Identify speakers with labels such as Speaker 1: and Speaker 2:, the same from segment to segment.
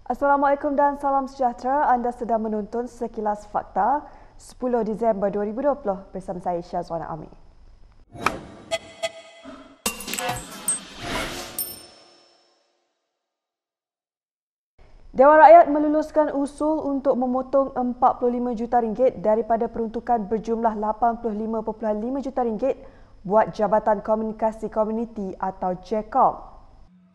Speaker 1: Assalamualaikum dan salam sejahtera. Anda sedang menonton Sekilas Fakta 10 Disember 2020 bersama saya Syazwana Ami. Dewan Rakyat meluluskan usul untuk memotong 45 juta ringgit daripada peruntukan berjumlah 85.5 juta ringgit buat Jabatan Komunikasi Komuniti atau JKOM.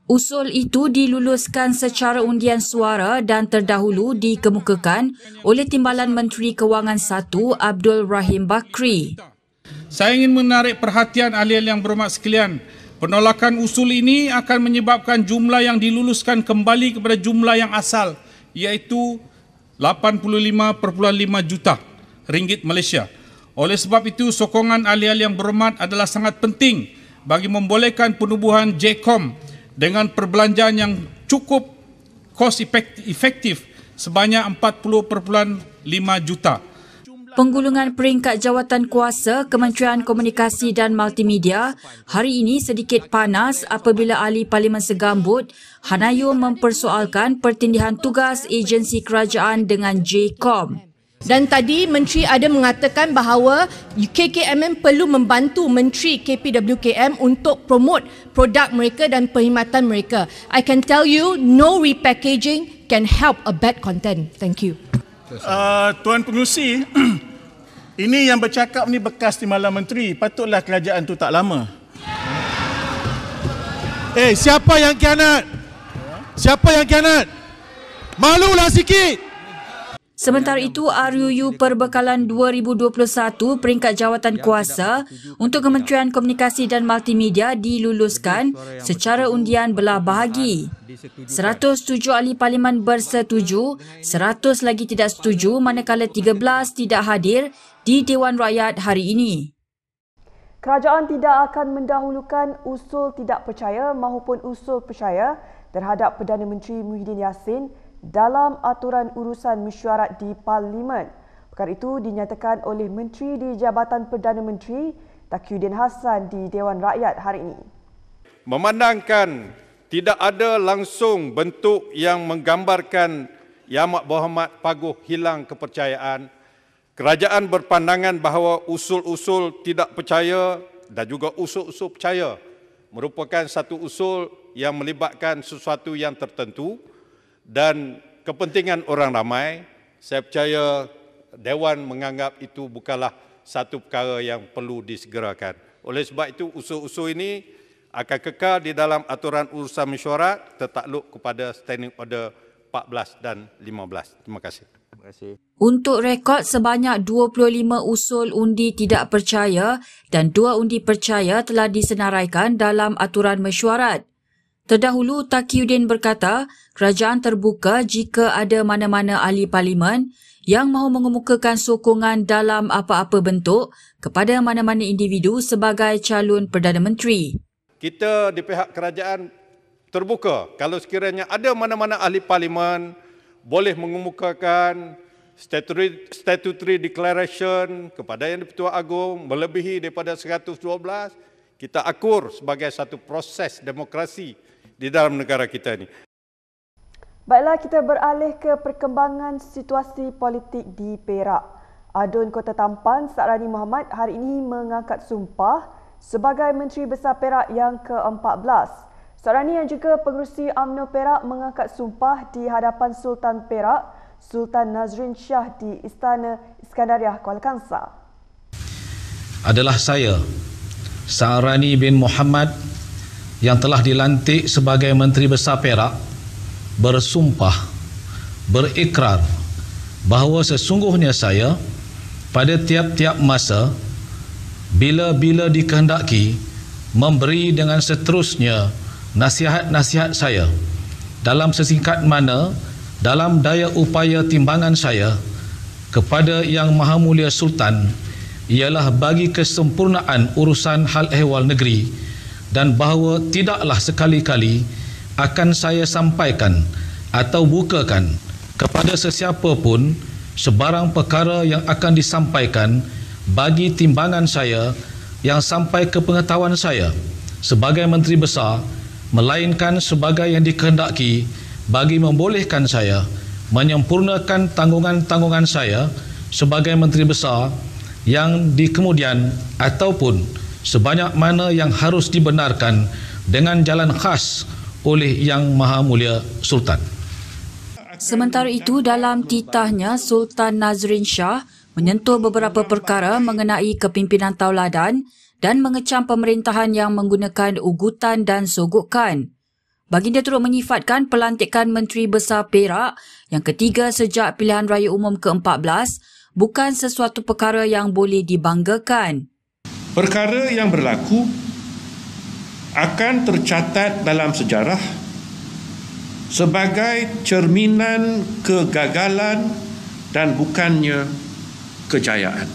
Speaker 2: Usul itu diluluskan secara undian suara dan terdahulu dikemukakan oleh Timbalan Menteri Kewangan 1 Abdul Rahim Bakri.
Speaker 3: Saya ingin menarik perhatian ahli-ahli yang berhormat sekalian. Penolakan usul ini akan menyebabkan jumlah yang diluluskan kembali kepada jumlah yang asal, iaitu 85.5 juta ringgit Malaysia. Oleh sebab itu, sokongan ahli-ahli yang berhormat adalah sangat penting bagi membolehkan penubuhan JKOM dengan perbelanjaan yang cukup kos efektif sebanyak 40.5 juta.
Speaker 2: Penggulungan peringkat jawatan kuasa Kementerian Komunikasi dan Multimedia hari ini sedikit panas apabila ahli Parlimen Segambut Hanayo mempersoalkan pertindihan tugas agensi kerajaan dengan JKOM.
Speaker 4: Dan tadi Menteri ada mengatakan bahawa KKMM perlu membantu Menteri KPWKM untuk promote produk mereka dan perkhidmatan mereka. I can tell you, no repackaging can help a bad content. Thank you.
Speaker 5: Tuan Pengerusi, ini yang bercakap ni bekas Timbalan Menteri. Patutlah kerajaan tu tak lama.
Speaker 6: Siapa yang khianat? Siapa yang khianat? Malulah sikit.
Speaker 2: Sementara itu, RUU Perbekalan 2021 peringkat jawatan kuasa untuk Kementerian Komunikasi dan Multimedia diluluskan secara undian belah bahagi. 107 ahli parlimen bersetuju, 100 lagi tidak setuju manakala 13 tidak hadir di Dewan Rakyat hari ini.
Speaker 1: Kerajaan tidak akan mendahulukan usul tidak percaya maupun usul percaya terhadap Perdana Menteri Muhyiddin Yassin dalam aturan urusan mesyuarat di Parlimen. Perkara itu dinyatakan oleh Menteri di Jabatan Perdana Menteri Taqiyuddin Hassan di Dewan Rakyat hari ini.
Speaker 7: Memandangkan tidak ada langsung bentuk yang menggambarkan Yang Amat Berhormat Paguh hilang kepercayaan, kerajaan berpandangan bahawa usul-usul tidak percaya dan juga usul-usul percaya merupakan satu usul yang melibatkan sesuatu yang tertentu dan kepentingan orang ramai. Saya percaya Dewan menganggap itu bukanlah satu perkara yang perlu disegerakan. Oleh sebab itu, usul-usul ini akan kekal di dalam aturan urusan mesyuarat tertakluk kepada Standing Order 14 dan 15. Terima kasih.
Speaker 2: Untuk rekod, sebanyak 25 usul undi tidak percaya dan 2 undi percaya telah disenaraikan dalam aturan mesyuarat. Terdahulu, Taqiyuddin berkata, kerajaan terbuka jika ada mana-mana ahli parlimen yang mahu mengemukakan sokongan dalam apa-apa bentuk kepada mana-mana individu sebagai calon Perdana Menteri.
Speaker 7: Kita di pihak kerajaan terbuka kalau sekiranya ada mana-mana ahli parlimen boleh mengemukakan statutory declaration kepada Yang di-Pertuan Agong melebihi daripada 112, kita akur sebagai satu proses demokrasi di dalam negara kita ini.
Speaker 1: Baiklah, kita beralih ke perkembangan situasi politik di Perak. Adun Kota Tampan Sakrani Mohamad hari ini mengangkat sumpah sebagai Menteri Besar Perak yang ke-14. Sakrani yang juga pengerusi UMNO Perak mengangkat sumpah di hadapan Sultan Perak, Sultan Nazrin Shah di Istana Iskandariah Kuala Kangsar.
Speaker 8: Adalah saya, Sakrani bin Mohamad, yang telah dilantik sebagai Menteri Besar Perak, bersumpah, berikrar bahawa sesungguhnya saya pada tiap-tiap masa bila-bila dikehendaki memberi dengan seterusnya nasihat-nasihat saya dalam sesingkat mana dalam daya upaya timbangan saya kepada Yang Maha Mulia Sultan ialah bagi kesempurnaan urusan hal ehwal negeri, dan bahawa tidaklah sekali-kali akan saya sampaikan atau bukakan kepada sesiapa pun sebarang perkara yang akan disampaikan bagi timbangan saya yang sampai ke pengetahuan saya sebagai Menteri Besar, melainkan sebagai yang dikehendaki bagi membolehkan saya menyempurnakan tanggungan-tanggungan saya sebagai Menteri Besar yang di kemudian ataupun sebanyak mana yang harus dibenarkan dengan jalan khas oleh Yang Maha Mulia Sultan.
Speaker 2: Sementara itu, dalam titahnya, Sultan Nazrin Shah menyentuh beberapa perkara mengenai kepimpinan tauladan dan mengecam pemerintahan yang menggunakan ugutan dan sogokan. Baginda turut menyifatkan pelantikan Menteri Besar Perak yang ketiga sejak pilihan raya umum ke-14 bukan sesuatu perkara yang boleh dibanggakan.
Speaker 9: Perkara yang berlaku akan tercatat dalam sejarah sebagai cerminan kegagalan dan bukannya kejayaan.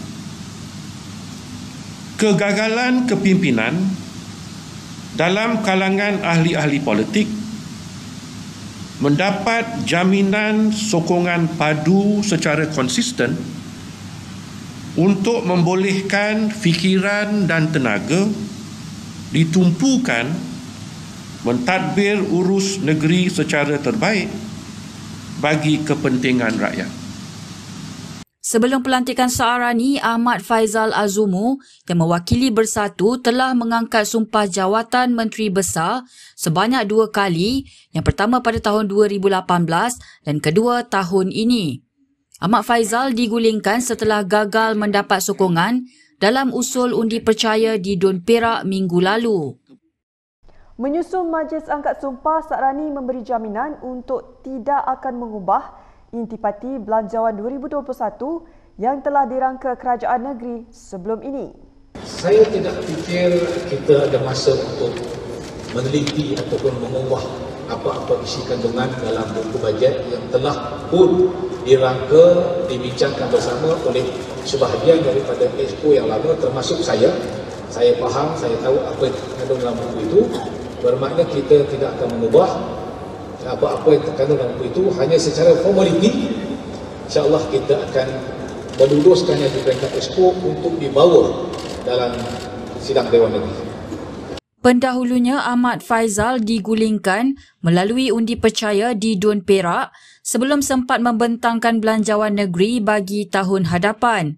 Speaker 9: Kegagalan kepimpinan dalam kalangan ahli-ahli politik mendapat jaminan sokongan padu secara konsisten untuk membolehkan fikiran dan tenaga ditumpukan mentadbir urus negeri secara terbaik bagi kepentingan rakyat.
Speaker 2: Sebelum pelantikan Sa'arani, Ahmad Faizal Azumu yang mewakili Bersatu telah mengangkat sumpah jawatan Menteri Besar sebanyak 2 kali, yang pertama pada tahun 2018 dan kedua tahun ini. Ahmad Faizal digulingkan setelah gagal mendapat sokongan dalam usul undi percaya di Dun Perak minggu lalu.
Speaker 1: Menyusun Majlis Angkat Sumpah, Sa'arani memberi jaminan untuk tidak akan mengubah Intipati Belanjawan 2021 yang telah dirangka kerajaan negeri sebelum ini.
Speaker 8: Saya tidak fikir kita ada masa untuk meneliti ataupun mengubah apa-apa isi kandungan dalam buku bajet yang telah pun dirangka, dibincangkan bersama oleh sebahagian daripada exco yang lama, termasuk saya. Saya faham, saya tahu apa yang terkandung dalam buku itu. Bermakna kita tidak akan mengubah apa-apa yang terkandung dalam buku itu, hanya secara formaliti. InsyaAllah kita akan meluluskannya di peringkat exco untuk dibawa dalam sidang Dewan Negeri.
Speaker 2: Pendahulunya, Ahmad Faizal digulingkan melalui undi percaya di Dun Perak sebelum sempat membentangkan belanjawan negeri bagi tahun hadapan.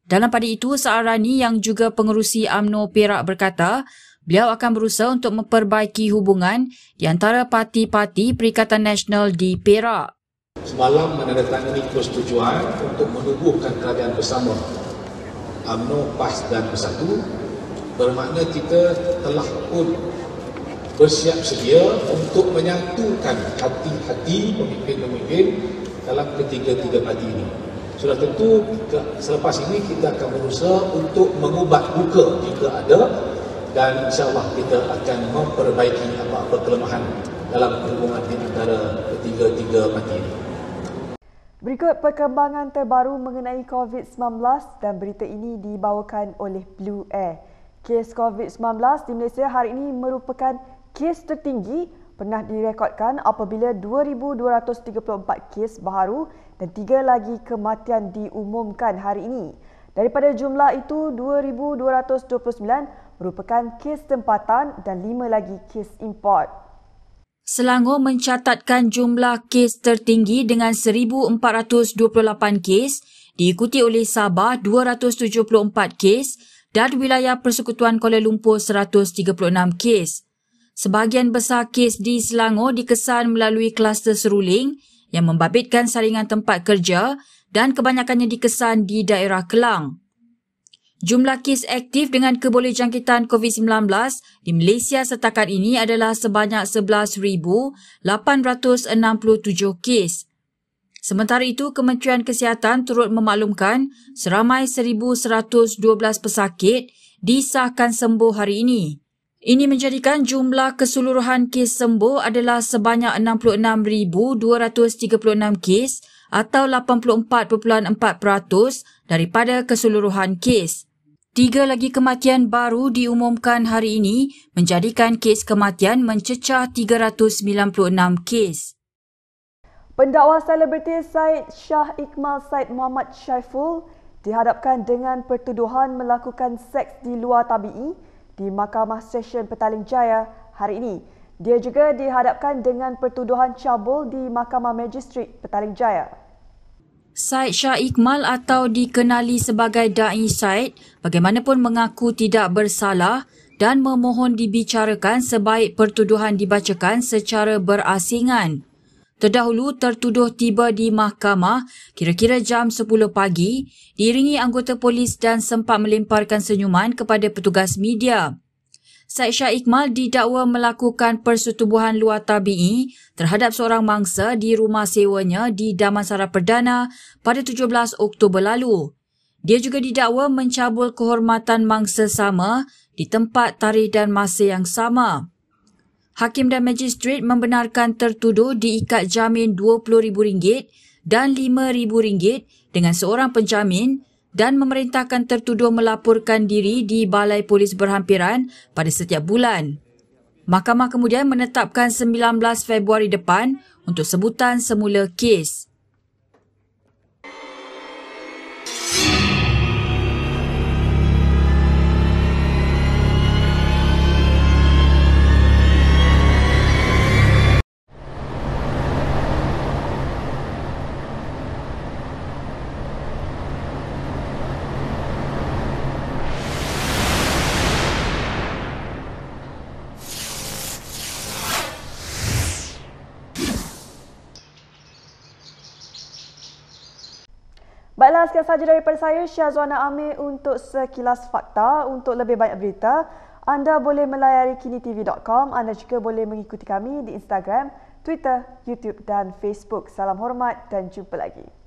Speaker 2: Dalam pada itu, Sa'arani yang juga pengerusi UMNO Perak berkata, beliau akan berusaha untuk memperbaiki hubungan di antara parti-parti Perikatan Nasional di Perak.
Speaker 8: Semalam menandatangani persetujuan untuk menubuhkan kerajaan bersama UMNO, PAS dan Bersatu. Bermakna kita telah pun bersiap sedia untuk menyatukan hati-hati pemimpin-pemimpin dalam ketiga-tiga parti ini. Sudah tentu selepas ini kita akan berusaha untuk mengubat luka jika ada, dan insyaAllah kita akan memperbaiki apa-apa kelemahan dalam hubungan di antara ketiga-tiga parti ini.
Speaker 1: Berikut perkembangan terbaru mengenai COVID-19 dan berita ini dibawakan oleh Blue Air. Kes COVID-19 di Malaysia hari ini merupakan kes tertinggi pernah direkodkan apabila 2,234 kes baharu dan 3 lagi kematian diumumkan hari ini. Daripada jumlah itu, 2,229 merupakan kes tempatan dan 5 lagi kes import.
Speaker 2: Selangor mencatatkan jumlah kes tertinggi dengan 1,428 kes, diikuti oleh Sabah 274 kes dan wilayah Persekutuan Kuala Lumpur 136 kes. Sebahagian besar kes di Selangor dikesan melalui kluster seruling yang membabitkan saringan tempat kerja dan kebanyakannya dikesan di daerah Kelang. Jumlah kes aktif dengan kebolehjangkitan COVID-19 di Malaysia setakat ini adalah sebanyak 11,867 kes. Sementara itu, Kementerian Kesihatan turut memaklumkan seramai 1,112 pesakit disahkan sembuh hari ini. Ini menjadikan jumlah keseluruhan kes sembuh adalah sebanyak 66,236 kes atau 84.4% daripada keseluruhan kes. 3 lagi kematian baru diumumkan hari ini menjadikan kes kematian mencecah 396 kes.
Speaker 1: Pendakwa selebriti Syed Shah Ikmal Syed Muhammad Syaiful dihadapkan dengan pertuduhan melakukan seks di luar tabi'i di Mahkamah Session Petaling Jaya hari ini. Dia juga dihadapkan dengan pertuduhan cabul di Mahkamah Magistrat Petaling Jaya.
Speaker 2: Syed Shah Iqmal atau dikenali sebagai Da'i Syed bagaimanapun mengaku tidak bersalah dan memohon dibicarakan sebaik pertuduhan dibacakan secara berasingan. Terdahulu tertuduh tiba di mahkamah kira-kira jam 10 pagi diiringi anggota polis dan sempat melemparkan senyuman kepada petugas media. Syed Shah Iqmal didakwa melakukan persetubuhan luar tabi'i terhadap seorang mangsa di rumah sewanya di Damansara Perdana pada 17 Oktober lalu. Dia juga didakwa mencabul kehormatan mangsa sama di tempat tarikh dan masa yang sama. Hakim dan Magistrat membenarkan tertuduh diikat jamin RM20,000 dan RM5,000 dengan seorang penjamin dan memerintahkan tertuduh melaporkan diri di Balai Polis Berhampiran pada setiap bulan. Mahkamah kemudian menetapkan 19 Februari depan untuk sebutan semula kes.
Speaker 1: Baiklah, sekian sahaja daripada saya, Syazwana Amir untuk Sekilas Fakta. Untuk lebih banyak berita, anda boleh melayari kinitv.com. Anda juga boleh mengikuti kami di Instagram, Twitter, YouTube dan Facebook. Salam hormat dan jumpa lagi.